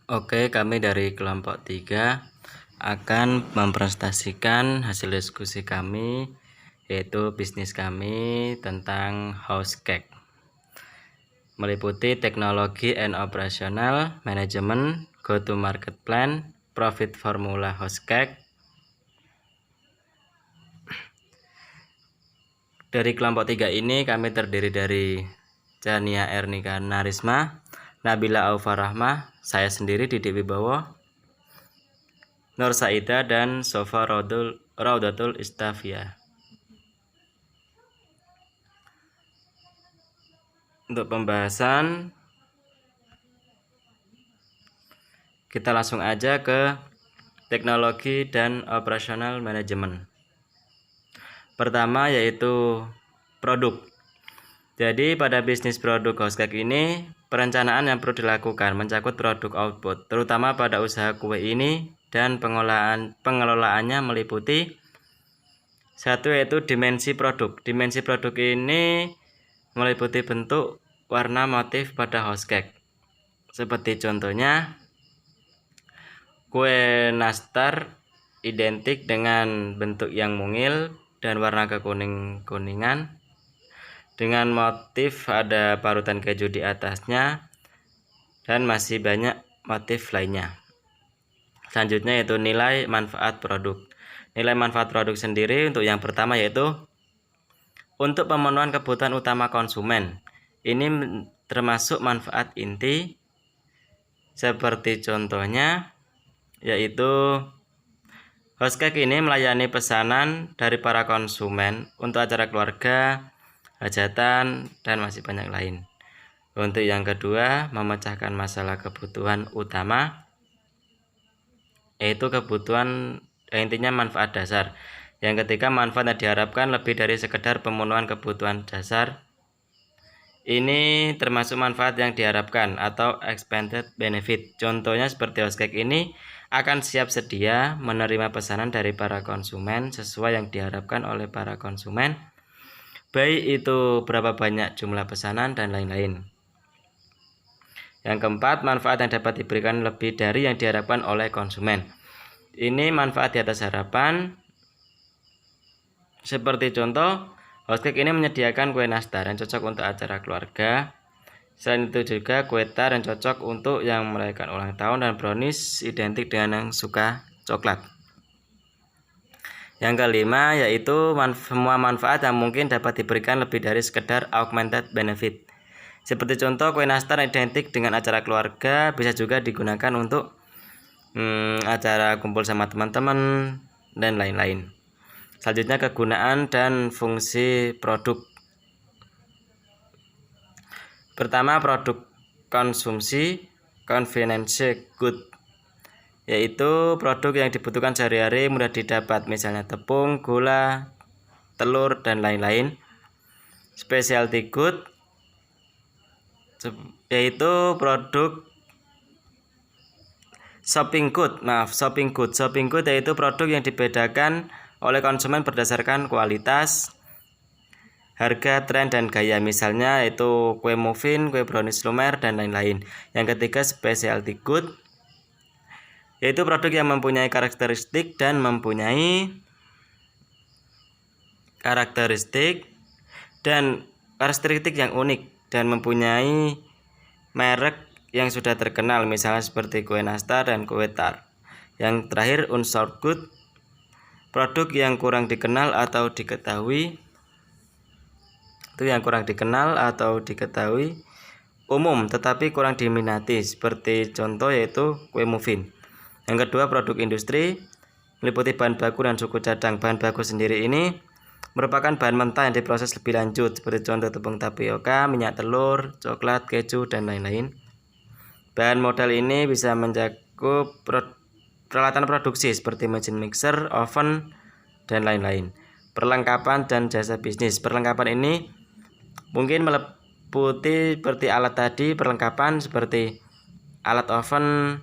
Oke, kami dari kelompok 3 akan mempresentasikan hasil diskusi kami, yaitu bisnis kami tentang house cake. Meliputi teknologi and operational management, go to market plan, profit formula house cake. Dari kelompok 3 ini kami terdiri dari Chania Ernika Narisma, Nabila Aufa Rahmah, saya sendiri Didi Wibowo, Nur Saida, dan Sofa Raudatul Istafia. Untuk pembahasan, kita langsung aja ke teknologi dan operational management. Pertama yaitu produk. Jadi pada bisnis produk house cake ini, perencanaan yang perlu dilakukan mencakup produk output, terutama pada usaha kue ini, dan pengelolaannya meliputi satu yaitu dimensi produk. Dimensi produk ini meliputi bentuk, warna, motif pada house cake. Seperti contohnya, kue nastar identik dengan bentuk yang mungil dan warna kekuning-kuningan, dengan motif ada parutan keju di atasnya, dan masih banyak motif lainnya. Selanjutnya yaitu nilai manfaat produk. Nilai manfaat produk sendiri untuk yang pertama yaitu untuk pemenuhan kebutuhan utama konsumen. Ini termasuk manfaat inti, seperti contohnya yaitu house cake ini melayani pesanan dari para konsumen untuk acara keluarga, hajatan, dan masih banyak lain. Untuk yang kedua, memecahkan masalah kebutuhan utama, yaitu kebutuhan intinya manfaat dasar. Yang ketiga, manfaat yang diharapkan lebih dari sekedar pemenuhan kebutuhan dasar. Ini termasuk manfaat yang diharapkan atau expanded benefit. Contohnya seperti house cake ini akan siap sedia menerima pesanan dari para konsumen sesuai yang diharapkan oleh para konsumen, baik itu berapa banyak jumlah pesanan dan lain-lain. Yang keempat, manfaat yang dapat diberikan lebih dari yang diharapkan oleh konsumen. Ini manfaat di atas harapan. Seperti contoh, house cake ini menyediakan kue nastar yang cocok untuk acara keluarga. Selain itu juga kue tart yang cocok untuk yang merayakan ulang tahun, dan brownies identik dengan yang suka coklat. Yang kelima yaitu semua manfaat yang mungkin dapat diberikan lebih dari sekedar augmented benefit. Seperti contoh, kue nastar identik dengan acara keluarga bisa juga digunakan untuk acara kumpul sama teman-teman dan lain-lain. Selanjutnya, kegunaan dan fungsi produk. Pertama, produk konsumsi, convenience good, yaitu produk yang dibutuhkan sehari-hari, mudah didapat, misalnya tepung, gula, telur, dan lain-lain. Specialty good, yaitu produk shopping good yaitu produk yang dibedakan oleh konsumen berdasarkan kualitas, harga, tren, dan gaya, misalnya yaitu kue muffin, kue brownies lumer, dan lain-lain. Yang ketiga, specialty good, yaitu produk yang mempunyai karakteristik yang unik dan mempunyai merek yang sudah terkenal, misalnya seperti kue nastar dan kue tart. Yang terakhir, unsold good, produk yang kurang dikenal atau diketahui umum tetapi kurang diminati, seperti contoh yaitu kue muffin. Yang kedua, produk industri, meliputi bahan baku dan suku cadang. Bahan baku sendiri ini merupakan bahan mentah yang diproses lebih lanjut, seperti contoh tepung tapioka, minyak telur, coklat, keju, dan lain-lain. Bahan modal ini bisa mencakup peralatan produksi seperti mesin mixer, oven, dan lain-lain. Perlengkapan dan jasa bisnis. Perlengkapan ini mungkin meliputi seperti alat tadi, perlengkapan seperti alat oven,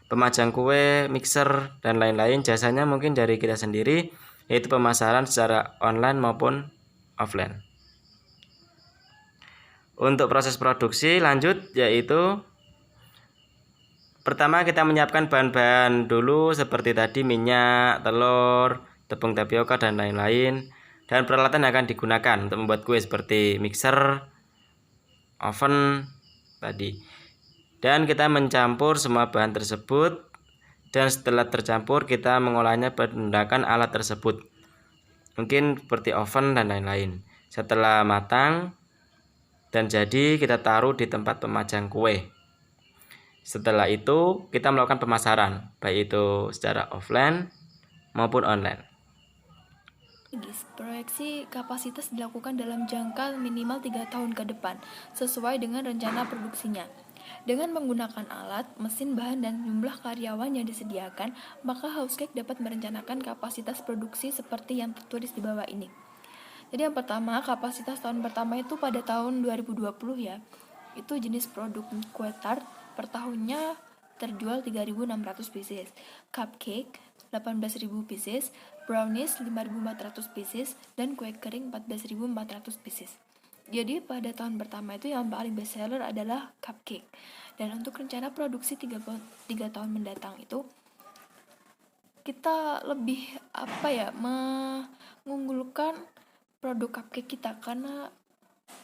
pemajang kue, mixer, dan lain-lain. Jasanya mungkin dari kita sendiri, yaitu pemasaran secara online maupun offline. Untuk proses produksi lanjut yaitu Pertama kita menyiapkan bahan-bahan dulu seperti tadi minyak, telur, tepung tapioka dan lain-lain. Dan peralatan yang akan digunakan untuk membuat kue seperti mixer, oven tadi. Dan kita mencampur semua bahan tersebut, dan setelah tercampur kita mengolahnya menggunakan alat tersebut, mungkin seperti oven dan lain-lain. Setelah matang dan jadi, kita taruh di tempat pemajang kue. Setelah itu kita melakukan pemasaran, baik itu secara offline maupun online. Proyeksi kapasitas dilakukan dalam jangka minimal 3 tahun ke depan, sesuai dengan rencana produksinya. Dengan menggunakan alat, mesin, bahan, dan jumlah karyawan yang disediakan, maka Housecake dapat merencanakan kapasitas produksi seperti yang tertulis di bawah ini. Jadi yang pertama, kapasitas tahun pertama itu pada tahun 2020 ya. Itu jenis produk kue tart per tahunnya terjual 3.600 pieces, cupcake 18.000 pieces, brownies 5.400 pieces, dan kue kering 14.400 pieces. Jadi pada tahun pertama itu yang paling best seller adalah cupcake. Dan untuk rencana produksi 3 tahun mendatang itu kita lebih mengunggulkan produk cupcake kita, karena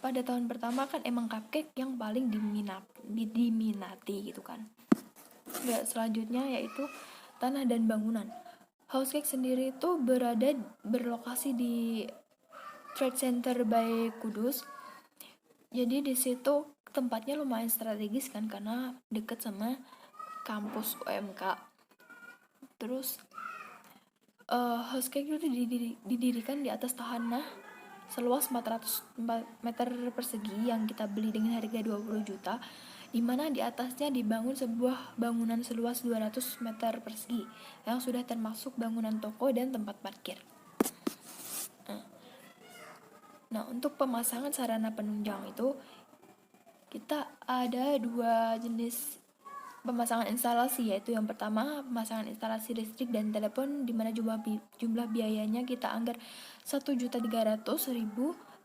pada tahun pertama kan emang cupcake yang paling diminati gitu kan. Ya, selanjutnya yaitu tanah dan bangunan. Housecake sendiri itu berlokasi di Trade Center by Kudus. Jadi di situ tempatnya lumayan strategis kan, karena deket sama kampus UMK. Terus Housecake itu didirikan di atas tanah seluas 400 meter persegi yang kita beli dengan harga 20 juta, di mana di atasnya dibangun sebuah bangunan seluas 200 meter persegi yang sudah termasuk bangunan toko dan tempat parkir. Nah, untuk pemasangan sarana penunjang itu kita ada 2 jenis pemasangan instalasi, yaitu yang pertama pemasangan instalasi listrik dan telepon, di mana jumlah biayanya kita anggar 1.300.000,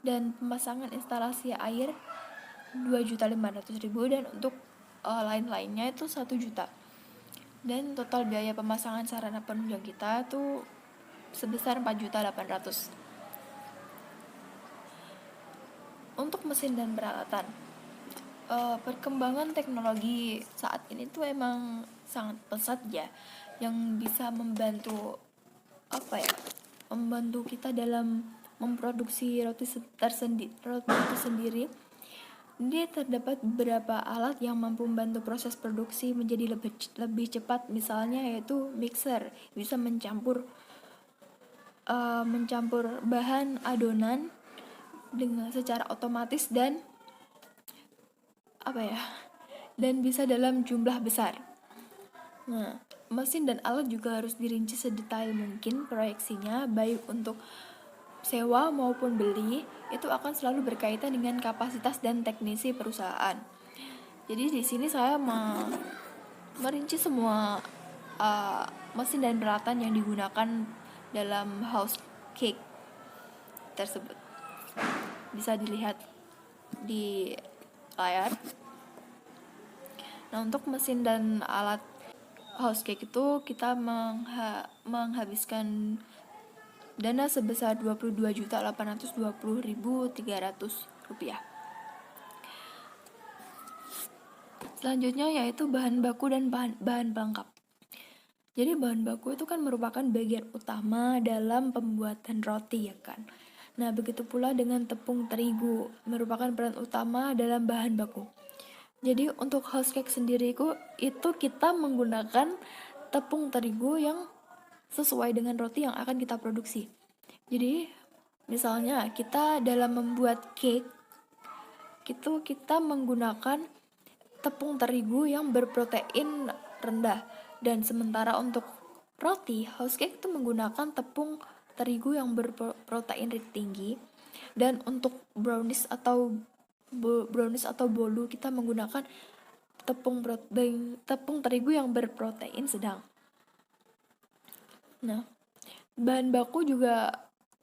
dan pemasangan instalasi air 2.500.000, dan untuk lain-lainnya itu 1 juta. Dan total biaya pemasangan sarana penunjang kita tuh sebesar 4.800.000. Untuk mesin dan peralatan, perkembangan teknologi saat ini tuh emang sangat pesat ya, yang bisa membantu kita dalam memproduksi roti itu sendiri. Ini terdapat beberapa alat yang mampu membantu proses produksi menjadi lebih cepat. Misalnya yaitu mixer, bisa mencampur bahan adonan dengan secara otomatis dan bisa dalam jumlah besar. Nah, mesin dan alat juga harus dirinci sedetail mungkin proyeksinya, baik untuk sewa maupun beli, itu akan selalu berkaitan dengan kapasitas dan teknisi perusahaan. Jadi di sini saya merinci semua mesin dan peralatan yang digunakan dalam Housecake tersebut. Bisa dilihat di layar. Nah, untuk mesin dan alat Housecake itu kita menghabiskan dana sebesar Rp22.820.300. Selanjutnya yaitu bahan baku dan bahan pelengkap. Jadi bahan baku itu kan merupakan bagian utama dalam pembuatan roti ya kan. Nah, begitu pula dengan tepung terigu, merupakan peran utama dalam bahan baku. Jadi untuk Housecake sendiri itu kita menggunakan tepung terigu yang sesuai dengan roti yang akan kita produksi. Jadi misalnya kita dalam membuat cake itu kita menggunakan tepung terigu yang berprotein rendah, dan sementara untuk roti Housecake itu menggunakan tepung terigu yang berprotein tinggi, dan untuk brownies atau bolu kita menggunakan tepung terigu yang berprotein sedang. Nah, bahan baku juga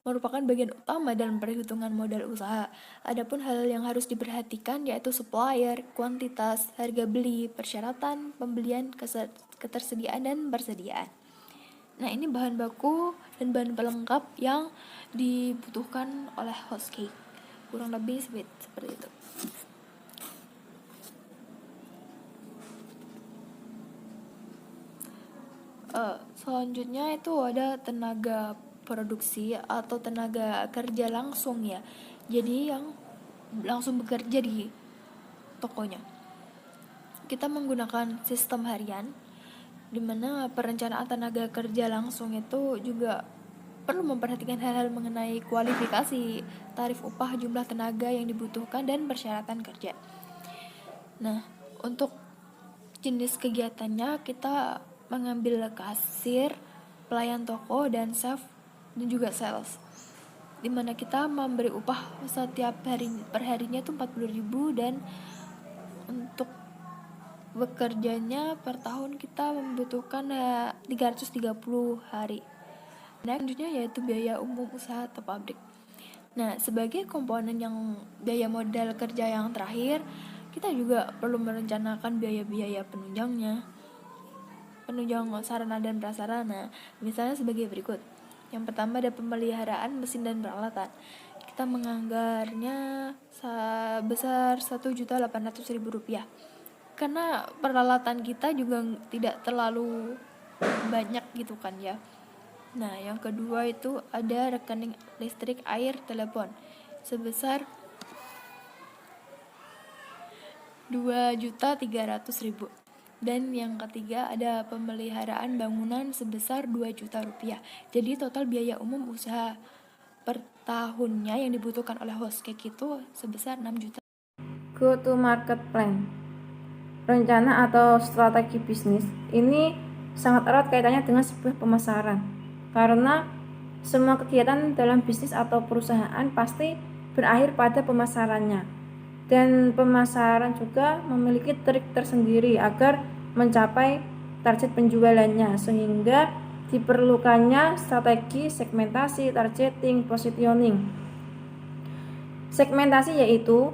merupakan bagian utama dalam perhitungan modal usaha. Adapun hal yang harus diperhatikan yaitu supplier, kuantitas, harga beli, persyaratan pembelian, ketersediaan dan persediaan. Nah, ini bahan baku dan bahan pelengkap yang dibutuhkan oleh host cake. Kurang lebih seperti itu. Selanjutnya itu ada tenaga produksi atau tenaga kerja langsung ya. Jadi yang langsung bekerja di tokonya. Kita menggunakan sistem harian, di mana perencanaan tenaga kerja langsung itu juga perlu memperhatikan hal-hal mengenai kualifikasi, tarif upah, jumlah tenaga yang dibutuhkan, dan persyaratan kerja. Nah, untuk jenis kegiatannya kita mengambil kasir, pelayan toko, dan chef, dan juga sales, dimana kita memberi upah setiap hari perharinya itu 40.000, dan untuk bekerjanya per tahun kita membutuhkan 330 hari. Nah, selanjutnya yaitu biaya umum usaha atau pabrik. Nah, sebagai komponen yang biaya modal kerja yang terakhir, kita juga perlu merencanakan biaya-biaya penunjangnya, penunjang sarana dan prasarana, misalnya sebagai berikut. Yang pertama ada pemeliharaan mesin dan peralatan. Kita menganggarnya sebesar Rp1.800.000, karena peralatan kita juga tidak terlalu banyak gitu kan ya. Nah, yang kedua itu ada rekening listrik, air, telepon sebesar Rp2.300.000. Dan yang ketiga ada pemeliharaan bangunan sebesar Rp2 juta. Jadi total biaya umum usaha per tahunnya yang dibutuhkan oleh host cake itu sebesar 6 juta. Go to market plan. Rencana atau strategi bisnis ini sangat erat kaitannya dengan sebuah pemasaran. Karena semua kegiatan dalam bisnis atau perusahaan pasti berakhir pada pemasarannya. Dan pemasaran juga memiliki trik tersendiri agar mencapai target penjualannya, sehingga diperlukannya strategi segmentasi, targeting, positioning. Segmentasi yaitu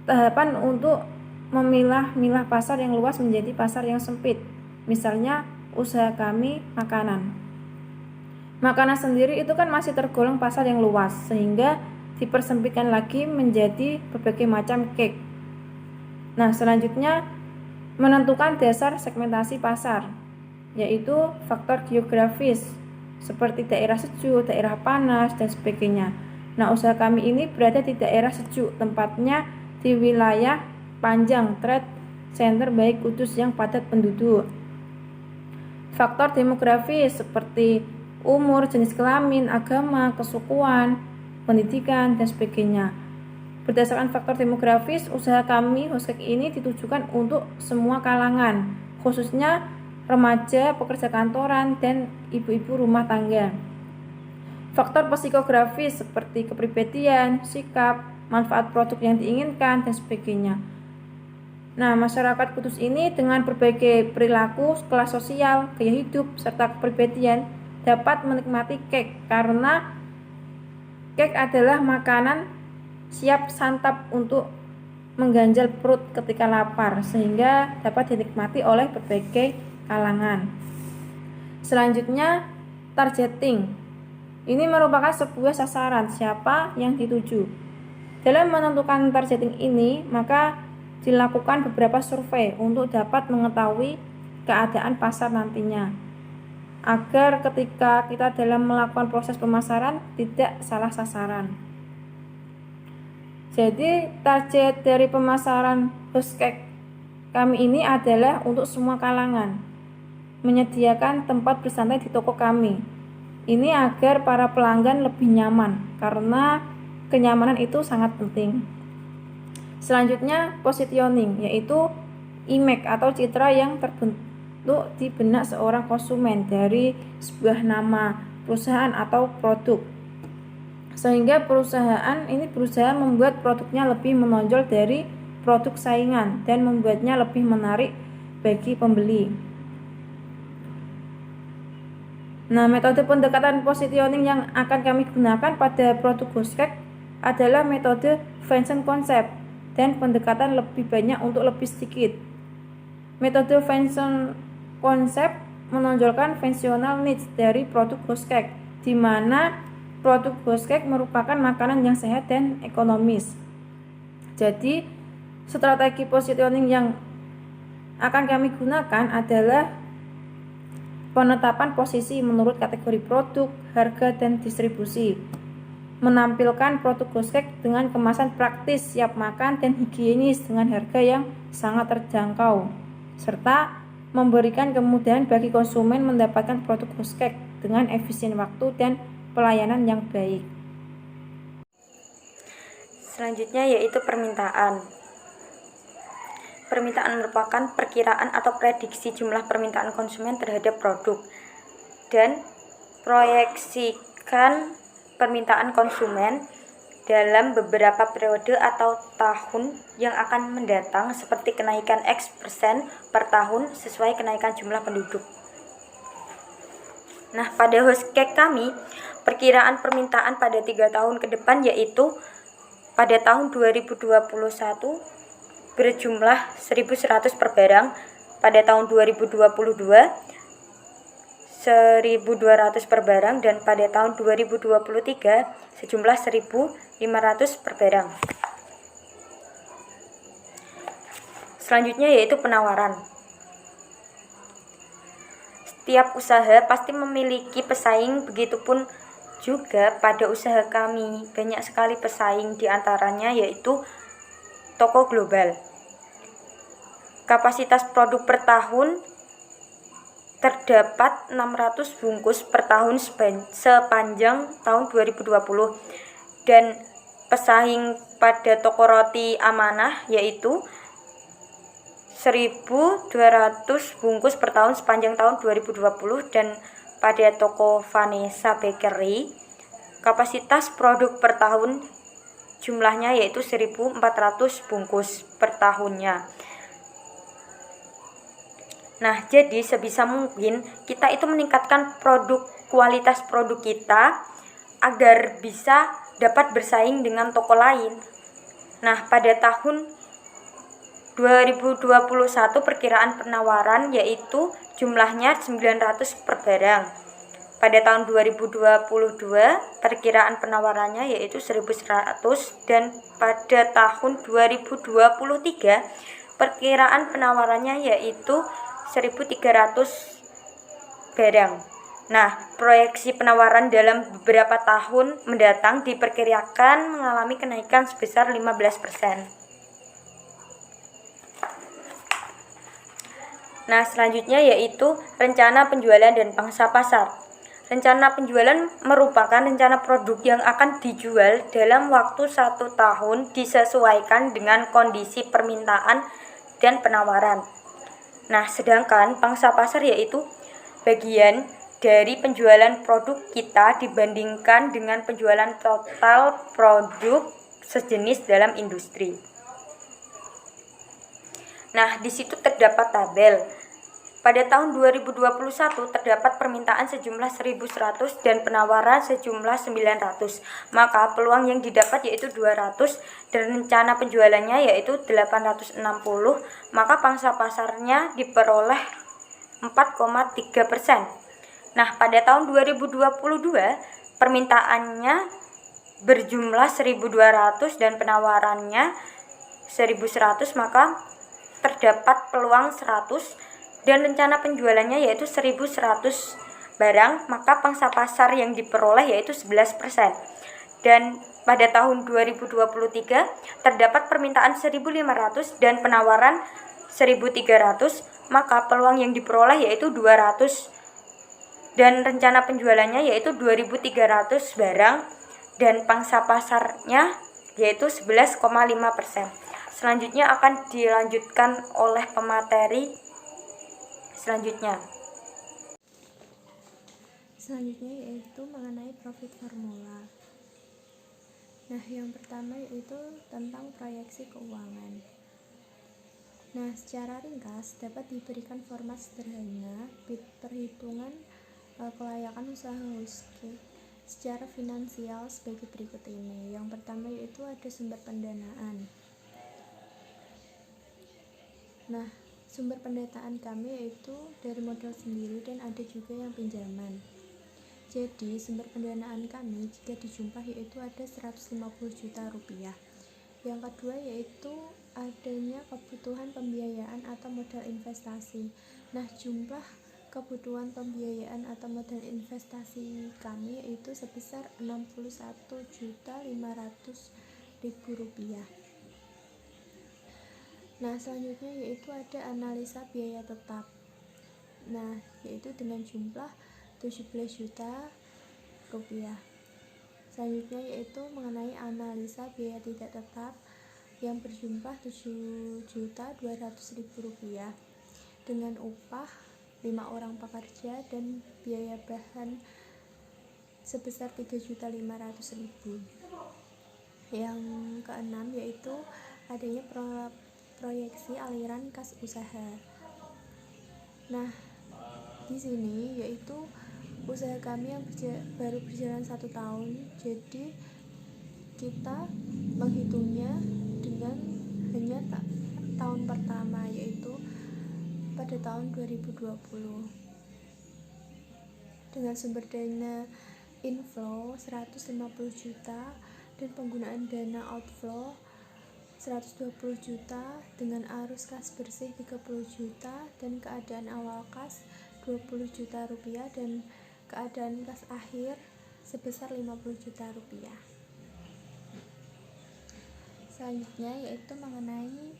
tahapan untuk memilah-milah pasar yang luas menjadi pasar yang sempit. Misalnya usaha kami makanan. Makanan sendiri itu kan masih tergolong pasar yang luas, sehingga dipersempitkan lagi menjadi berbagai macam cake. Nah, selanjutnya menentukan dasar segmentasi pasar, yaitu faktor geografis seperti daerah sejuk, daerah panas, dan sebagainya. Nah, usaha kami ini berada di daerah sejuk, tempatnya di wilayah Panjang Trade Center baik Kudus yang padat penduduk. Faktor demografis seperti umur, jenis kelamin, agama, kesukuan, pendidikan, dan sebagainya. Berdasarkan faktor demografis, usaha kami host cake ini ditujukan untuk semua kalangan, khususnya remaja, pekerja kantoran, dan ibu-ibu rumah tangga. Faktor psikografis seperti kepribadian, sikap, manfaat produk yang diinginkan, dan sebagainya. Nah, masyarakat Kudus ini dengan berbagai perilaku, kelas sosial, gaya hidup, serta kepribadian dapat menikmati cake karena cake adalah makanan siap santap untuk mengganjal perut ketika lapar, sehingga dapat dinikmati oleh berbagai kalangan. Selanjutnya, targeting. Ini merupakan sebuah sasaran siapa yang dituju. Dalam menentukan targeting ini, maka dilakukan beberapa survei untuk dapat mengetahui keadaan pasar nantinya, agar ketika kita dalam melakukan proses pemasaran tidak salah sasaran. Jadi target dari pemasaran host cake kami ini adalah untuk semua kalangan, menyediakan tempat bersantai di toko kami. Ini agar para pelanggan lebih nyaman, karena kenyamanan itu sangat penting. Selanjutnya positioning, yaitu image atau citra yang terbentuk di benak seorang konsumen dari sebuah nama perusahaan atau produk, sehingga perusahaan ini berusaha membuat produknya lebih menonjol dari produk saingan dan membuatnya lebih menarik bagi pembeli. Nah, metode pendekatan positioning yang akan kami gunakan pada produk Ghostcake adalah metode function concept dan pendekatan lebih banyak untuk lebih sedikit. Metode function concept menonjolkan functional needs dari produk Ghostcake, di mana produk Ghostcake merupakan makanan yang sehat dan ekonomis. Jadi, strategi positioning yang akan kami gunakan adalah penetapan posisi menurut kategori produk, harga, dan distribusi. Menampilkan produk Ghostcake dengan kemasan praktis, siap makan, dan higienis dengan harga yang sangat terjangkau, serta memberikan kemudahan bagi konsumen mendapatkan produk Ghostcake dengan efisien waktu dan pelayanan yang baik. Selanjutnya yaitu permintaan. Permintaan merupakan perkiraan atau prediksi jumlah permintaan konsumen terhadap produk dan proyeksikan permintaan konsumen dalam beberapa periode atau tahun yang akan mendatang, seperti kenaikan X% per tahun sesuai kenaikan jumlah penduduk. Nah, pada Ghostcake kami, perkiraan permintaan pada 3 tahun ke depan yaitu pada tahun 2021 berjumlah 1.100 per barang, pada tahun 2022 1.200 per barang, dan pada tahun 2023 sejumlah 1.500 per barang. Selanjutnya yaitu penawaran. Setiap usaha pasti memiliki pesaing, begitupun juga pada usaha kami. Banyak sekali pesaing, diantaranya yaitu toko global. Kapasitas produk per tahun terdapat 600 bungkus per tahun sepanjang tahun 2020, dan pesaing pada toko roti Amanah yaitu 1.200 bungkus per tahun sepanjang tahun 2020, dan pada toko Vanessa Bakery kapasitas produk per tahun jumlahnya yaitu 1.400 bungkus per tahunnya. Nah, jadi sebisa mungkin kita itu meningkatkan kualitas produk kita agar bisa dapat bersaing dengan toko lain. Nah, pada tahun 2021 perkiraan penawaran yaitu jumlahnya 900 per barang. Pada tahun 2022 perkiraan penawarannya yaitu 1.100, dan pada tahun 2023 perkiraan penawarannya yaitu 1.300 barang. Nah, proyeksi penawaran dalam beberapa tahun mendatang diperkirakan mengalami kenaikan sebesar 15%. Nah, selanjutnya yaitu rencana penjualan dan pangsa pasar. Rencana penjualan merupakan rencana produk yang akan dijual dalam waktu 1 tahun disesuaikan dengan kondisi permintaan dan penawaran. Nah, sedangkan pangsa pasar yaitu bagian dari penjualan produk kita dibandingkan dengan penjualan total produk sejenis dalam industri. Nah, di situ terdapat tabel. Pada tahun 2021 terdapat permintaan sejumlah 1.100 dan penawaran sejumlah 900. Maka peluang yang didapat yaitu 200 dan rencana penjualannya yaitu 860. Maka pangsa pasarnya diperoleh 4,3%. Nah, pada tahun 2022 permintaannya berjumlah 1.200 dan penawarannya 1.100, maka terdapat peluang 100 dan rencana penjualannya yaitu 1.100 barang, maka pangsa pasar yang diperoleh yaitu 11%. Dan pada tahun 2023 terdapat permintaan 1.500 dan penawaran 1.300, maka peluang yang diperoleh yaitu 200 dan rencana penjualannya yaitu 2.300 barang, dan pangsa pasarnya yaitu 11,5%. Selanjutnya akan dilanjutkan oleh pemateri selanjutnya. Selanjutnya yaitu mengenai profit formula. Nah, yang pertama yaitu tentang proyeksi keuangan. Nah, secara ringkas dapat diberikan format sederhana perhitungan kelayakan usaha housekeeping secara finansial sebagai berikut ini. Yang pertama yaitu ada sumber pendanaan. Nah, sumber pendanaan kami yaitu dari modal sendiri dan ada juga yang pinjaman. Jadi, sumber pendanaan kami jika dijumlah yaitu ada 150 juta rupiah. Yang kedua yaitu adanya kebutuhan pembiayaan atau modal investasi. Nah, jumlah kebutuhan pembiayaan atau modal investasi kami yaitu sebesar 61.500.000 rupiah. Nah, selanjutnya yaitu ada analisa biaya tetap. Nah, yaitu dengan jumlah 17 juta rupiah. Selanjutnya yaitu mengenai analisa biaya tidak tetap yang berjumlah 7.200.000 rupiah dengan upah 5 orang pekerja dan biaya bahan sebesar 3.500.000. Yang keenam yaitu adanya proyeksi aliran kas usaha. Nah, di sini yaitu usaha kami yang baru berjalan 1 tahun, jadi kita menghitungnya dengan hanya tahun pertama yaitu pada tahun 2020 dengan sumber dana inflow 150 juta dan penggunaan dana outflow 120 juta dengan arus kas bersih 30 juta dan keadaan awal kas 20 juta rupiah dan keadaan kas akhir sebesar 50 juta rupiah. Selanjutnya yaitu mengenai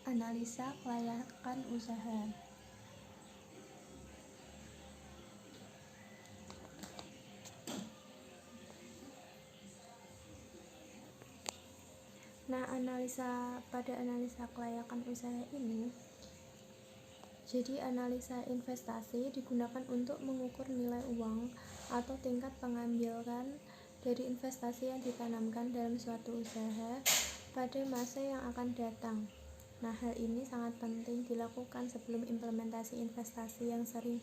analisa kelayakan usaha. Nah, pada analisa kelayakan usaha ini, jadi analisa investasi digunakan untuk mengukur nilai uang atau tingkat pengambilan dari investasi yang ditanamkan dalam suatu usaha pada masa yang akan datang. Nah, hal ini sangat penting dilakukan sebelum implementasi investasi yang sering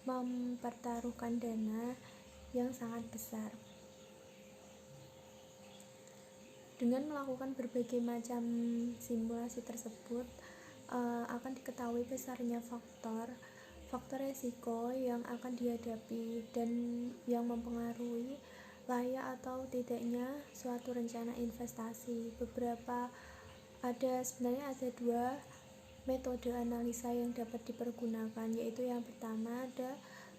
mempertaruhkan dana yang sangat besar. Dengan melakukan berbagai macam simulasi tersebut, akan diketahui besarnya faktor resiko yang akan dihadapi dan yang mempengaruhi layak atau tidaknya suatu rencana investasi. Sebenarnya ada 2 metode analisa yang dapat dipergunakan, yaitu yang pertama ada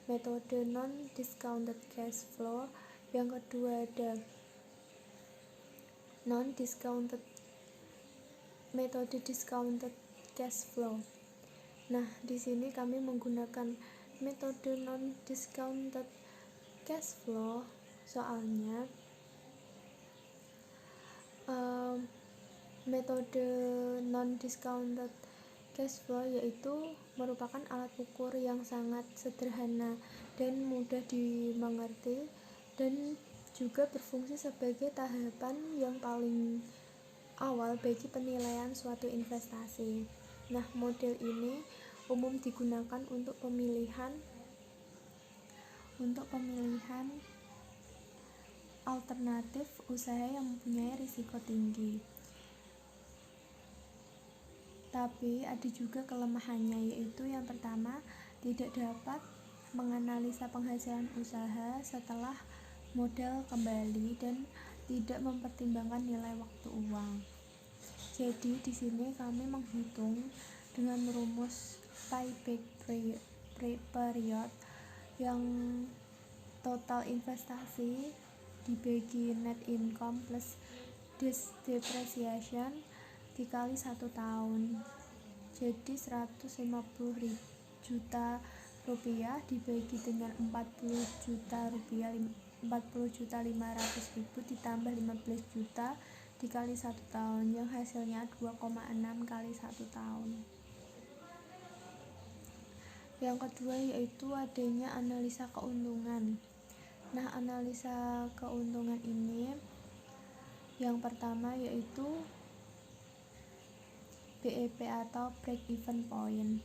metode non-discounted cash flow, yang kedua ada metode discounted cash flow. Nah, di sini kami menggunakan metode non-discounted cash flow soalnya metode non-discounted cash flow yaitu merupakan alat ukur yang sangat sederhana dan mudah dimengerti dan juga berfungsi sebagai tahapan yang paling awal bagi penilaian suatu investasi. Nah, model ini umum digunakan untuk pemilihan alternatif usaha yang mempunyai risiko tinggi. Tapi ada juga kelemahannya, yaitu yang pertama tidak dapat menganalisa penghasilan usaha setelah modal kembali dan tidak mempertimbangkan nilai waktu uang. Jadi di sini kami menghitung dengan rumus payback period yang total investasi dibagi net income plus depreciation dikali 1 tahun, jadi 150 juta rupiah dibagi dengan 40 juta rupiah 40.500.000 ditambah 15 juta dikali 1 tahun yang hasilnya 2,6 kali 1 tahun. Yang kedua yaitu adanya analisa keuntungan. Nah, analisa keuntungan ini yang pertama yaitu BEP atau break even point.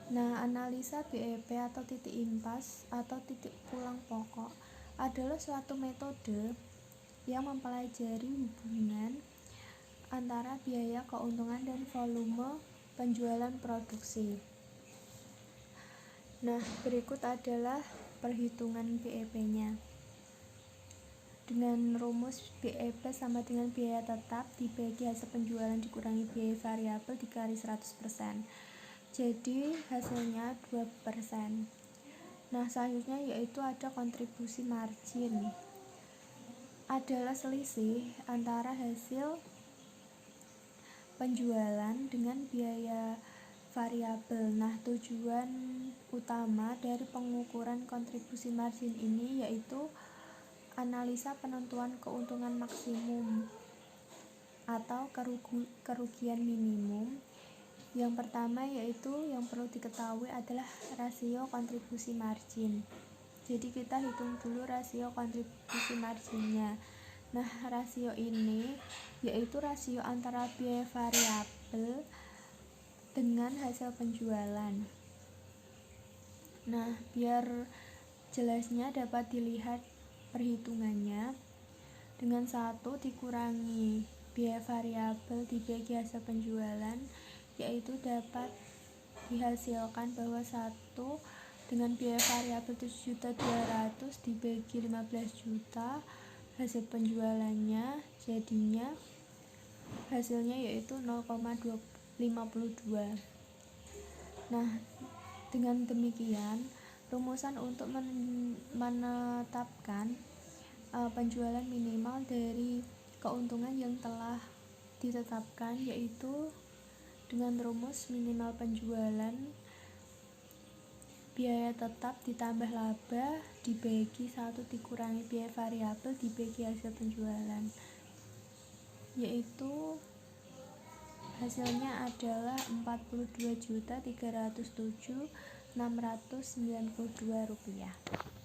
Nah, analisa BEP atau titik impas atau titik pulang pokok adalah suatu metode yang mempelajari hubungan antara biaya keuntungan dan volume penjualan produksi. Nah, berikut adalah perhitungan BEP-nya. Dengan rumus BEP sama dengan biaya tetap dibagi hasil penjualan dikurangi biaya variabel dikali 100%. Jadi hasilnya 2%. Nah, selanjutnya yaitu ada kontribusi margin. Adalah selisih antara hasil penjualan dengan biaya variabel. Nah, tujuan utama dari pengukuran kontribusi margin ini yaitu analisa penentuan keuntungan maksimum atau kerugian minimum. Yang pertama yaitu yang perlu diketahui adalah rasio kontribusi margin. Jadi kita hitung dulu rasio kontribusi marginnya. Nah, rasio ini yaitu rasio antara biaya variabel dengan hasil penjualan. Nah, biar jelasnya dapat dilihat perhitungannya. Dengan 1 dikurangi biaya variabel dibagi hasil penjualan, yaitu dapat dihasilkan bahwa 1 dengan biaya variabel 7.200.000 dibagi 15 juta hasil penjualannya jadinya hasilnya yaitu 0,52. Nah, dengan demikian rumusan untuk menetapkan penjualan minimal dari keuntungan yang telah ditetapkan yaitu dengan rumus minimal penjualan biaya tetap ditambah laba dibagi 1 dikurangi biaya variabel dibagi hasil penjualan, yaitu hasilnya adalah Rp42.307.692.